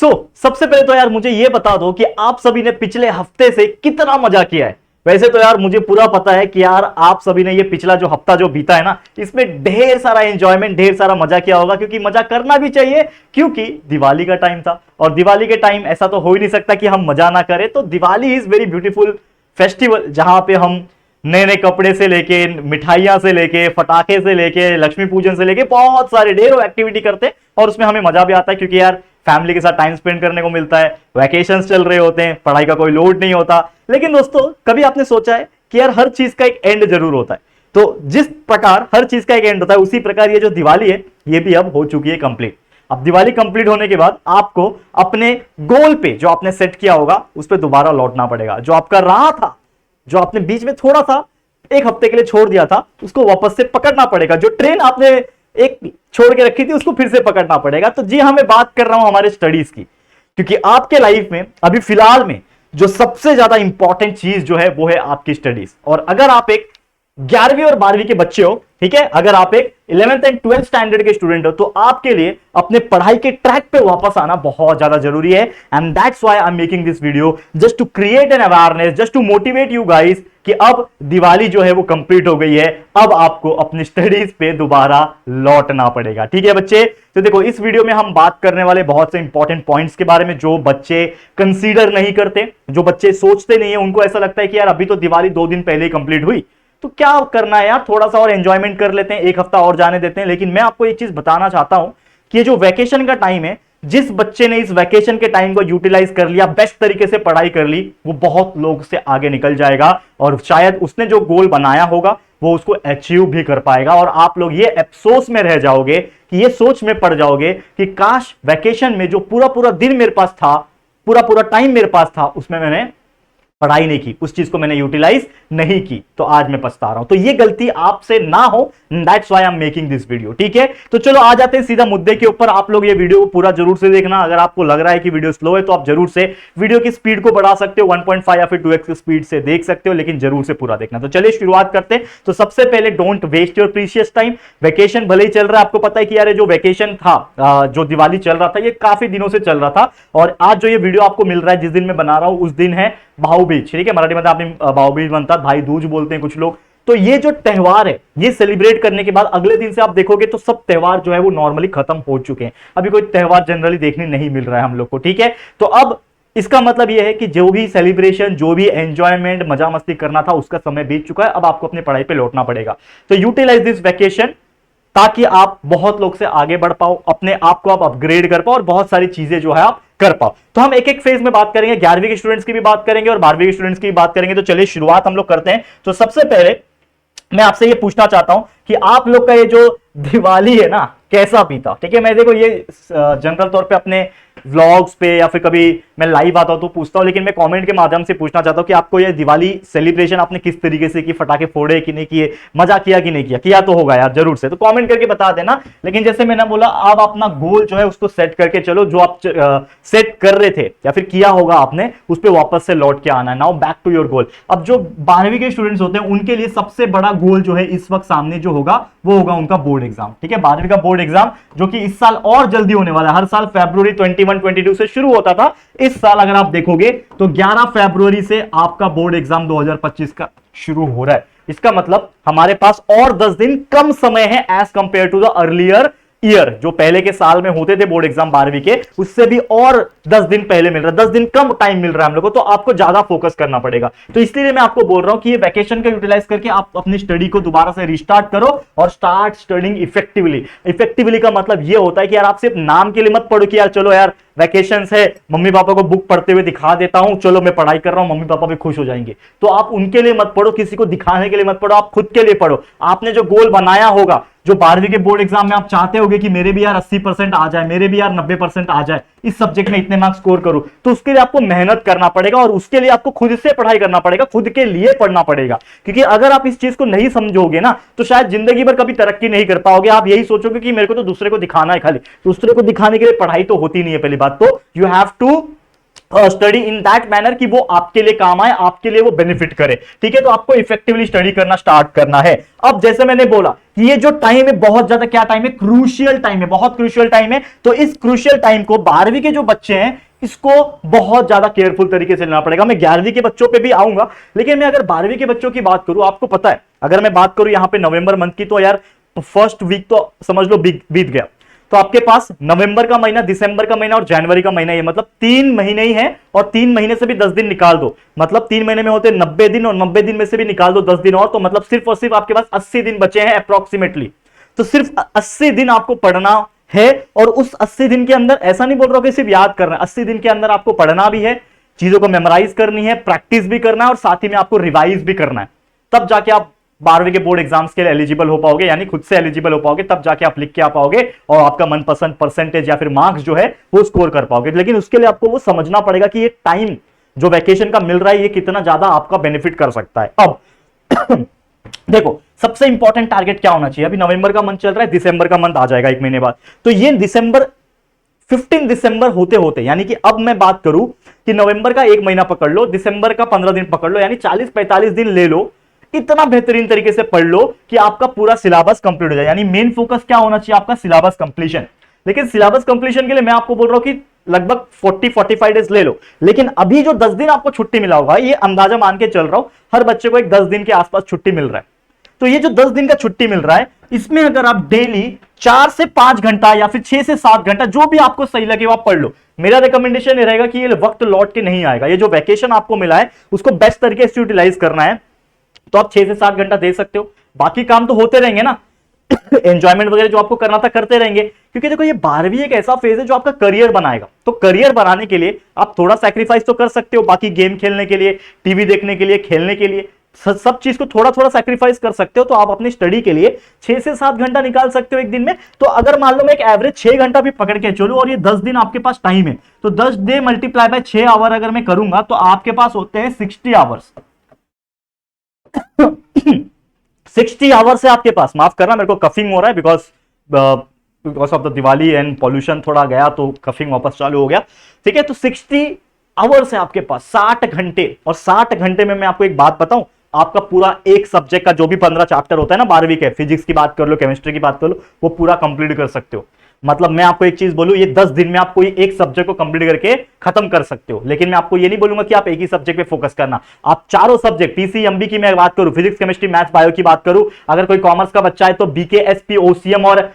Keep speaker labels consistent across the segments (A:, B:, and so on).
A: सबसे पहले तो यार मुझे ये बता दो कि आप सभी ने पिछले हफ्ते से कितना मजा किया है। वैसे तो यार मुझे पूरा पता है कि यार आप सभी ने ये पिछला जो हफ्ता जो बीता है ना, इसमें ढेर सारा एंजॉयमेंट, ढेर सारा मजा किया होगा, क्योंकि मजा करना भी चाहिए, क्योंकि दिवाली का टाइम था। और दिवाली के टाइम ऐसा तो हो ही नहीं सकता कि हम मजा ना करें। तो Diwali is very beautiful festival, जहां पे हम नए नए कपड़े से लेके, मिठाइयां से लेके, पटाखे से लेके, लक्ष्मी पूजन से लेके बहुत सारे ढेरों एक्टिविटी करते हैं। और उसमें हमें मजा भी आता है, क्योंकि यार फैमिली के साथ टाइम स्पेंड करने को मिलता है, वैकेशंस चल रहे होते हैं, पढ़ाई का कोई लोड नहीं होता। लेकिन दोस्तों, कभी आपने सोचा है कि यार हर चीज का एक एंड जरूर होता है। तो जिस प्रकार हर चीज का एक एंड होता है, उसी प्रकार ये जो दिवाली है, ये भी अब हो चुकी है कंप्लीट। अब दिवाली कंप्लीट होने के बाद आपको अपने गोल पे, जो आपने सेट किया होगा, उस पर दोबारा लौटना पड़ेगा। जो आपका राह था, जो आपने बीच में थोड़ा सा एक हफ्ते के लिए छोड़ दिया था, उसको वापस से पकड़ना पड़ेगा। जो ट्रेन आपने एक छोड़ के रखी थी, उसको फिर से पकड़ना पड़ेगा। तो जी हाँ, मैं बात कर रहा हूं हमारे स्टडीज की, क्योंकि आपके लाइफ में अभी फिलहाल में जो सबसे ज्यादा इंपॉर्टेंट चीज जो है वो है आपकी स्टडीज। और अगर आप एक 11वीं और 12वीं के बच्चे हो, ठीक है, अगर आप एक 11th एंड 12th स्टैंडर्ड के स्टूडेंट हो, तो आपके लिए अपने पढ़ाई के ट्रैक पे वापस आना बहुत ज्यादा जरूरी है। And that's why I am making this video, just to create an awareness, just to motivate you guys, कि अब दिवाली जो है वो कंप्लीट हो गई है। अब आपको अपनी स्टडीज पे दोबारा लौटना पड़ेगा। ठीक है बच्चे, तो देखो इस वीडियो में हम बात करने वाले बहुत से इंपॉर्टेंट पॉइंट्स के बारे में, जो बच्चे कंसीडर नहीं करते, जो बच्चे सोचते नहीं है। उनको ऐसा लगता है कि यार अभी तो दिवाली 2 दिन पहले ही कंप्लीट हुई, तो क्या करना है यार, थोड़ा सा और एंजॉयमेंट कर लेते हैं, एक हफ्ता और जाने देते हैं। लेकिन मैं आपको एक चीज बताना चाहता हूं कि ये जो वैकेशन का टाइम है, जिस बच्चे ने इस वैकेशन के टाइम को यूटिलाइज कर लिया, बेस्ट तरीके से पढ़ाई कर ली, वो बहुत लोग से आगे निकल जाएगा। और शायद उसने जो गोल बनाया होगा वो उसको अचीव भी कर पाएगा। और आप लोग ये अफसोस में रह जाओगे, कि ये सोच में पड़ जाओगे कि काश वैकेशन में जो पूरा पूरा दिन मेरे पास था, पूरा पूरा टाइम मेरे पास था, उसमें मैंने पढ़ाई नहीं की, उस चीज को मैंने यूटिलाइज नहीं की, तो आज मैं पछता रहा हूं। तो ये गलती आपसे ना हो, that's why I am making this video. ठीक है, तो चलो आ जाते हैं सीधा मुद्दे के ऊपर। आप लोग ये वीडियो को पूरा जरूर से देखना। अगर आपको लग रहा है कि वीडियो स्लो है, तो आप जरूर से वीडियो की स्पीड को बढ़ा सकते हो, 1.5 या फिर 2x की स्पीड से देख सकते हो, लेकिन जरूर से पूरा देखना। तो चलिए शुरुआत करते हैं। तो सबसे पहले, don't waste your precious time. Vacation भले ही चल रहा है, आपको पता है कि यार जो वैकेशन था, जो दिवाली चल रहा था, ये काफी दिनों से चल रहा था। और आज जो ये वीडियो आपको मिल रहा है, जिस दिन मैं बना रहा हूं, उस दिन है भाऊ बीज। ठीक है, मराठी में आपने भाऊ बीज बनता, भाई दूज बोलते हैं कुछ लोग। तो ये जो त्योहार है, ये सेलिब्रेट करने के बाद अगले दिन से आप देखोगे तो सब त्योहार जो है वो नॉर्मली खत्म हो चुके हैं। अभी कोई त्योहार जनरली देखने नहीं मिल रहा है हम लोग को। ठीक है, तो अब इसका मतलब यह है कि जो भी सेलिब्रेशन, जो भी एंजॉयमेंट, मजा मस्ती करना था, उसका समय बीत चुका है। अब आपको अपनी पढ़ाई पे लौटना पड़ेगा। तो यूटिलाइज दिस वैकेशन, ताकि आप बहुत लोग से आगे बढ़ पाओ, अपने आप को आप अपग्रेड कर पाओ, और बहुत सारी चीजें जो है आप कर पाओ। तो हम एक एक फेज में बात करेंगे, 11वीं के स्टूडेंट्स की भी बात करेंगे और 12वीं के स्टूडेंट्स की भी बात करेंगे। तो चलिए शुरुआत हम लोग करते हैं। तो सबसे पहले मैं आपसे ये पूछना चाहता हूं कि आप लोग का ये जो दिवाली है ना, कैसा बीता। ठीक है, मैं देखो ये जनरल तौर पे अपने व्लॉग्स पे या फिर कभी मैं लाइव आता हूं तो पूछता हूं, लेकिन मैं कमेंट के माध्यम से पूछना चाहता हूं कि आपको ये दिवाली सेलिब्रेशन आपने किस तरीके से की, फटाके फोड़े कि नहीं किए, मजा किया कि नहीं किया। किया तो होगा यार, जरूर से, तो कमेंट करके बता देना। लेकिन जैसे मैंने बोला, आप अपना गोल जो है उसको सेट करके चलो, जो आप सेट कर रहे थे या फिर किया होगा आपने, उस पर वापस से लौट के आना है। Now back to your goal. अब जो 12वीं के स्टूडेंट्स होते हैं, उनके लिए सबसे बड़ा गोल जो है इस वक्त सामने जो होगा, वो होगा उनका बोर्ड एग्जाम। ठीक है, 12वीं का बोर्ड एग्जाम, जो कि इस साल और जल्दी होने वाला है। हर साल फरवरी 21-22 से शुरू होता था, इस साल अगर आप देखोगे तो 11 फरवरी से आपका बोर्ड एग्जाम 2025 का शुरू हो रहा है। इसका मतलब हमारे पास और 10 दिन कम समय है as compare to the earlier year. जो पहले के साल में होते थे बोर्ड एग्जाम 12वीं के, उससे भी और 10 दिन पहले मिल रहा है, 10 दिन कम टाइम मिल रहा है हम लोग को। तो आपको ज्यादा फोकस करना पड़ेगा। तो इसलिए मैं आपको बोल रहा हूं कि ये वैकेशन का यूटिलाइज करके आप अपनी स्टडी को दोबारा से रिस्टार्ट करो और स्टार्ट स्टडिंग इफेक्टिवली। इफेक्टिवली का मतलब ये होता है कि यार आप सिर्फ नाम के लिए मत पढ़ो कि यार चलो यार वैकेशंस है, मम्मी पापा को बुक पढ़ते हुए दिखा देता हूं, चलो मैं पढ़ाई कर रहा हूं, मम्मी पापा भी खुश हो जाएंगे। तो आप उनके लिए मत पढ़ो, किसी को दिखाने के लिए मत पढ़ो, आप खुद के लिए पढ़ो। आपने जो गोल बनाया होगा, जो 12वीं के बोर्ड एग्जाम में आप चाहते होगे कि मेरे भी यार 80% आ जाए, मेरे भी यार 90% आ जाए, इस सब्जेक्ट में इतने मार्क्स स्कोर करूं, तो उसके लिए आपको मेहनत करना पड़ेगा और उसके लिए आपको खुद से पढ़ाई करना पड़ेगा, खुद के लिए पढ़ना पड़ेगा। क्योंकि अगर आप इस चीज को नहीं समझोगे ना, तो शायद जिंदगी भर कभी तरक्की नहीं कर पाओगे। आप यही सोचोगे कि मेरे को तो दूसरे को दिखाना है, खाली दूसरे को दिखाने के लिए पढ़ाई तो होती नहीं है। पहली बात तो you have to study in that manner कि वो आपके लिए काम आए, आपके लिए वो बेनिफिट करे। ठीक है, तो आपको इफेक्टिवली स्टडी करना स्टार्ट करना है। अब जैसे मैंने बोला कि ये जो टाइम है बहुत ज्यादा क्या टाइम है, क्रूशियल टाइम है, बहुत क्रूशियल टाइम है। तो इस क्रूशियल टाइम को 12वीं के जो बच्चे हैं इसको बहुत ज्यादा केयरफुल तरीके से लेना पड़ेगा। मैं 11वीं के बच्चों पे भी आऊंगा, लेकिन मैं अगर 12वीं के बच्चों की बात करूं, आपको पता है अगर मैं बात करूं यहां पे नवंबर मंथ की, तो यार फर्स्ट वीक तो समझ लो बीत गया। तो आपके पास नवंबर का महीना, दिसंबर का महीना और जनवरी का महीना, ये मतलब 3 महीने ही है। और 3 महीने से भी 10 दिन निकाल दो, मतलब 3 महीने में होते 90 दिन, और 90 दिन में से भी निकाल दो 10 दिन और, तो मतलब सिर्फ और सिर्फ आपके पास 80 दिन बचे हैं अप्रोक्सीमेटली। तो सिर्फ 80 दिन आपको पढ़ना है, और उस 80 दिन के अंदर ऐसा नहीं बोल रहा कि सिर्फ याद करना है, 80 दिन के अंदर आपको पढ़ना भी है, चीजों को मेमोराइज करनी है, प्रैक्टिस भी करना है, और साथ ही में आपको रिवाइज भी करना है। तब जाके आप 12वीं के बोर्ड एग्जाम्स के लिए एलिजिबल हो पाओगे, यानी खुद से एलिजिबल हो पाओगे, तब जाके आप लिख के आ पाओगे और आपका मनपसंद परसेंटेज या फिर मार्क्स जो है वो स्कोर कर पाओगे। लेकिन उसके लिए आपको वो समझना पड़ेगा कि ये टाइम जो वैकेशन का मिल रहा है ये कितना ज्यादा आपका बेनिफिट कर सकता है। अब देखो सबसे इंपॉर्टेंट टारगेट क्या होना चाहिए, अभी नवंबर का मंथ चल रहा है, दिसंबर का मंथ आ जाएगा 1 महीने बाद। तो ये दिसंबर 15 दिसंबर होते होते, यानी कि अब मैं बात करूं कि नवंबर का 1 महीना पकड़ लो, दिसंबर का 15 दिन पकड़ लो, यानी 40-45 दिन ले लो, इतना बेहतरीन तरीके से पढ़ लो कि आपका पूरा सिलेबस कंप्लीट हो जाए। यानी मेन फोकस क्या होना चाहिए आपका, सिलेबस कंप्लीशन। लेकिन सिलेबस कंप्लीशन के लिए मैं आपको बोल रहा हूं कि लगभग 40-45 डेज ले लो। लेकिन अभी जो 10 दिन आपको छुट्टी मिला होगा, ये अंदाजा मान के चल रहा हूं हर बच्चे को एक 10 दिन के आसपास छुट्टी मिल रहा है। तो ये जो 10 दिन का छुट्टी मिल रहा है, इसमें अगर आप डेली 4 से 5 घंटा या फिर 6 से 7 घंटा, जो भी आपको सही लगे वो आप पढ़ लो। मेरा रिकमेंडेशन ये रहेगा कि ये वक्त लौट के नहीं आएगा, ये जो वैकेशन आपको मिला है उसको बेस्ट तरीके से यूटिलाइज करना है। तो आप 6 से 7 घंटा दे सकते हो, बाकी काम तो होते रहेंगे ना एंजॉयमेंट वगैरह जो आपको करना था करते रहेंगे, क्योंकि देखो ये 12वीं एक ऐसा फेज है जो आपका करियर बनाएगा। तो करियर बनाने के लिए आप थोड़ा सैक्रिफाइस तो कर सकते हो, बाकी गेम खेलने के लिए, टीवी देखने के लिए, खेलने के लिए, सब चीज को थोड़ा थोड़ा सैक्रिफाइस कर सकते हो। तो आप अपनी स्टडी के लिए 6 से 7 घंटा निकाल सकते हो एक दिन में। तो अगर मान लो मैं एक एवरेज 6 घंटा भी पकड़ के चलूं और ये 10 दिन आपके पास टाइम है, तो 10 डे मल्टीप्लाई बाय 6 आवर अगर मैं करूंगा तो आपके पास होते हैं 60 आवर्स 60 आवर से आपके पास, माफ करना मेरे को कफिंग हो रहा है because of the Diwali and pollution थोड़ा गया तो कफिंग वापस चालू हो गया। ठीक है, तो 60 आवर से आपके पास 60 घंटे, और 60 घंटे में मैं आपको एक बात बताऊं, आपका पूरा एक सब्जेक्ट का जो भी 15 चैप्टर होता है ना 12वीं के, फिजिक्स की बात कर लो, केमिस्ट्री की बात कर लो, वो पूरा कंप्लीट कर सकते हो। मतलब मैं आपको एक चीज बोलूं, ये 10 दिन में आप कोई एक सब्जेक्ट को कंप्लीट करके खत्म कर सकते हो। लेकिन मैं आपको ये नहीं बोलूंगा कि आप एक ही सब्जेक्ट पे फोकस करना, आप चारों सब्जेक्ट, पीसीएमबी की मैं बात करूं, फिजिक्स केमिस्ट्री मैथ्स बायो की बात करूं, अगर कोई कॉमर्स का बच्चा है तो बीके एसपी ओसीएम और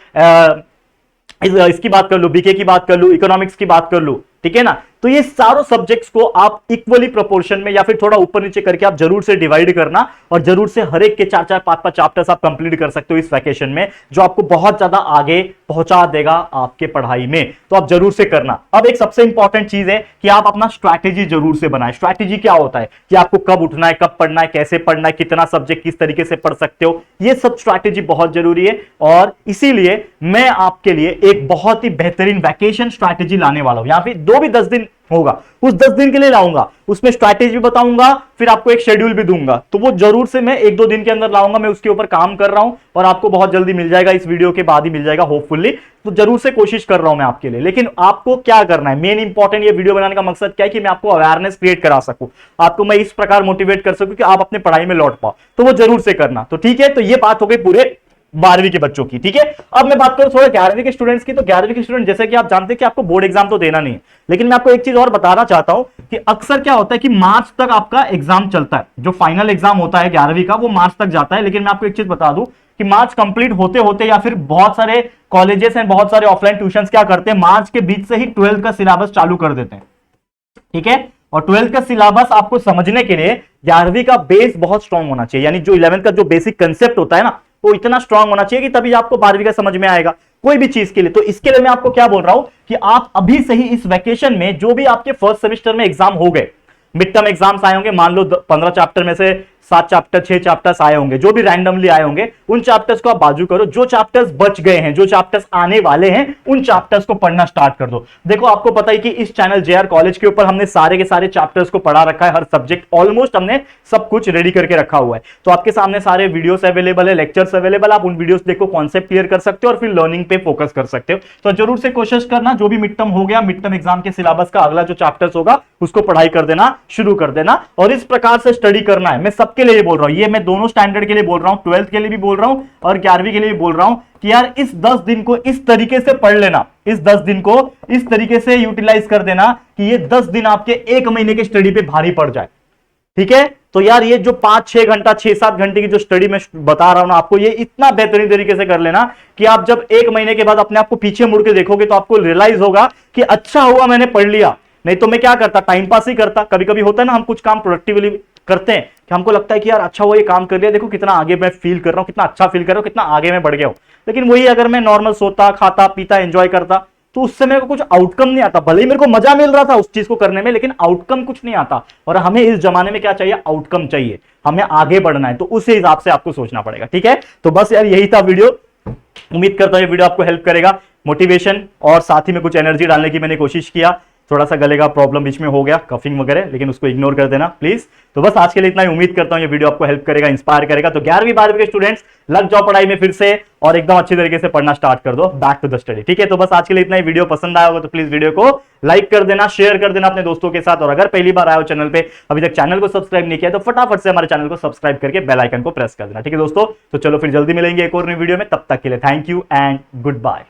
A: इसकी बात कर लो, बीके की बात कर लो, इकोनॉमिक्स की बात कर लो। ठीक है ना, तो ये सारों सब्जेक्ट्स को आप इक्वली प्रोपोर्शन में या फिर थोड़ा ऊपर नीचे करके आप जरूर से डिवाइड करना, और जरूर से हर एक के 4-4 5-5 चैप्टर्स आप कंप्लीट कर सकते हो इस वैकेशन में, जो आपको बहुत ज्यादा आगे पहुंचा देगा आपके पढ़ाई में। तो आप जरूर से करना। अब एक सबसे इंपॉर्टेंट चीज है कि आप अपना स्ट्रैटेजी जरूर से बनाए। स्ट्रैटेजी क्या होता है कि आपको कब उठना है, कब पढ़ना है, कैसे पढ़ना है, कितना सब्जेक्ट किस तरीके से पढ़ सकते हो, ये सब स्ट्रैटेजी बहुत जरूरी है। और इसीलिए मैं आपके लिए एक बहुत ही बेहतरीन वैकेशन स्ट्रैटेजी लाने वाला हूं। यहां पे 2 भी 10 दिन होगा, उस 10 दिन के लिए लाऊंगा, उसमें स्ट्रैटेजी भी बताऊंगा, फिर आपको एक शेड्यूल भी दूंगा। तो वो जरूर से मैं 1-2 दिन के अंदर लाऊंगा, मैं उसके ऊपर काम कर रहा हूं और आपको बहुत जल्दी मिल जाएगा, इस वीडियो के बाद ही मिल जाएगा होपफुली। तो जरूर से कोशिश कर रहा हूं मैं आपके लिए। लेकिन आपको क्या करना है, मेन इंपॉर्टेंट ये वीडियो बनाने का मकसद क्या है कि मैं आपको अवेयरनेस क्रिएट करा सकूं, आपको मैं इस प्रकार मोटिवेट कर सकूं कि आप अपने पढ़ाई में लौट पाओ। तो वो जरूर से करना। तो ठीक है, तो ये बात हो गई पूरे 12वीं के बच्चों की। ठीक है, अब मैं बात करूं थोड़ा 11वीं के स्टूडेंट्स की। तो 11वीं के स्टूडेंट जैसे कि आप जानते हैं कि आपको बोर्ड एग्जाम तो देना नहीं है, लेकिन मैं आपको एक चीज और बताना चाहता हूं कि अक्सर क्या होता है कि मार्च तक आपका एग्जाम चलता है, जो फाइनल एग्जाम होता है 11वीं का वो मार्च तक जाता है। लेकिन मैं आपको एक चीज बता दूं कि मार्च कंप्लीट होते होते या फिर बहुत सारे कॉलेजेस एंड बहुत सारे ऑफलाइन ट्यूशंस क्या करते हैं, मार्च के बीच से ही 12th का सिलेबस चालू कर देते हैं। ठीक है, और 12th का सिलेबस आपको समझने के लिए 11वीं का बेस बहुत स्ट्रांग होना चाहिए, यानी जो 11th का जो बेसिक कंसेप्ट होता है ना वो इतना स्ट्रांग होना चाहिए कि तभी आपको 12वीं का समझ में आएगा कोई भी चीज के लिए। तो इसके लिए मैं आपको क्या बोल रहा हूं कि आप अभी से ही इस वैकेशन में जो भी आपके फर्स्ट सेमेस्टर में एग्जाम हो गए, मिड टर्म एग्जाम्स आए होंगे, मान लो 15 चैप्टर में से 7 चैप्टर 6 चैप्टर्स आए होंगे, जो भी रैंडमली आए होंगे, उन चैप्टर्स को आप बाजू करो, जो चैप्टर्स बच गए हैं, जो चैप्टर्स आने वाले हैं, उन चैप्टर्स को पढ़ना स्टार्ट कर दो। देखो आपको पता है कि इस चैनल जेआर कॉलेज के ऊपर हमने सारे के सारे चैप्टर्स को पढ़ा रखा है, हर सब्जेक्ट ऑलमोस्ट हमने सब कुछ रेडी करके रखा हुआ है। तो आपके सामने सारे वीडियोस अवेलेबल है, लेक्चर्स अवेलेबल, आप उन वीडियोस देखो, कॉन्सेप्ट क्लियर कर सकते हो और फिर लर्निंग पे फोकस कर सकते हो। तो जरूर से कोशिश करना, जो भी मिड टर्म हो गया, मिड टर्म एग्जाम के सिलेबस का अगला जो चैप्टर्स होगा उसको पढ़ाई कर देना, शुरू कर देना, और इस प्रकार से स्टडी करना है। मैं सबके लिए बोल रहा हूं, ये मैं दोनों स्टैंडर्ड के लिए बोल रहा हूं, 12th के लिए भी बोल रहा हूं और 11वीं के लिए भी बोल रहा हूं कि यार इस 10 दिन को इस तरीके से पढ़ लेना, इस 10 दिन को इस तरीके से यूटिलाइज कर देना कि ये 10 दिन आपके 1 महीने के स्टडी पे भारी पड़ जाए। ठीक है, तो यार ये जो 5-6 घंटा 6-7 घंटे की जो स्टडी मैं बता रहा हूं ना आपको, ये इतना बेहतरीन तरीके से कर लेना कि आप जब 1 महीने के बाद अपने आप को पीछे मुड़ के देखोगे तो आपको रियलाइज होगा कि अच्छा हुआ मैंने पढ़ लिया, नहीं तो मैं क्या करता, टाइम पास ही करता। कभी कभी होता है ना, हम कुछ काम प्रोडक्टिवली करते हैं कि हमको लगता है कि यार अच्छा हुआ ये काम कर लिया, देखो कितना आगे मैं फील कर रहा हूं, कितना अच्छा फील कर रहा हूं, कितना आगे मैं बढ़ गया हूं। लेकिन वही अगर मैं नॉर्मल सोता खाता पीता एंजॉय करता तो उससे मेरे को कुछ आउटकम नहीं आता। भले ही मेरे को मजा मिल रहा था उस चीज को करने में, लेकिन आउटकम कुछ नहीं आता। और हमें इस जमाने में क्या चाहिए, आउटकम चाहिए, हमें आगे बढ़ना है, तो उस हिसाब से आपको सोचना पड़ेगा। ठीक है, तो बस यार यही था वीडियो। उम्मीद करता हूं ये वीडियो आपको हेल्प करेगा, मोटिवेशन और साथ ही में कुछ एनर्जी डालने की मैंने कोशिश किया। थोड़ा सा गले का प्रॉब्लम बीच में हो गया, कफिंग वगैरह, लेकिन उसको इग्नोर कर देना प्लीज। तो बस आज के लिए इतना ही, उम्मीद करता हूं ये वीडियो आपको हेल्प करेगा, इंस्पायर करेगा। तो 11वीं 12वीं के स्टूडेंट्स लग जाओ पढ़ाई में फिर से और एकदम अच्छी तरीके से पढ़ना स्टार्ट कर दो, बैक टू द स्टडी। ठीक है, तो बस आज के लिए इतना ही। वीडियो पसंद आया होगा तो प्लीज वीडियो को लाइक कर देना, शेयर कर देना अपने दोस्तों के साथ, और अगर पहली बार आए हो चैनल पे, अभी तक चैनल को सब्सक्राइब नहीं किया तो फटाफट से हमारे चैनल को सब्सक्राइब करके बेल आइकन को प्रेस कर देना। ठीक है दोस्तों, तो चलो फिर जल्दी मिलेंगे एक और नई वीडियो में, तब तक के लिए thank you and good bye.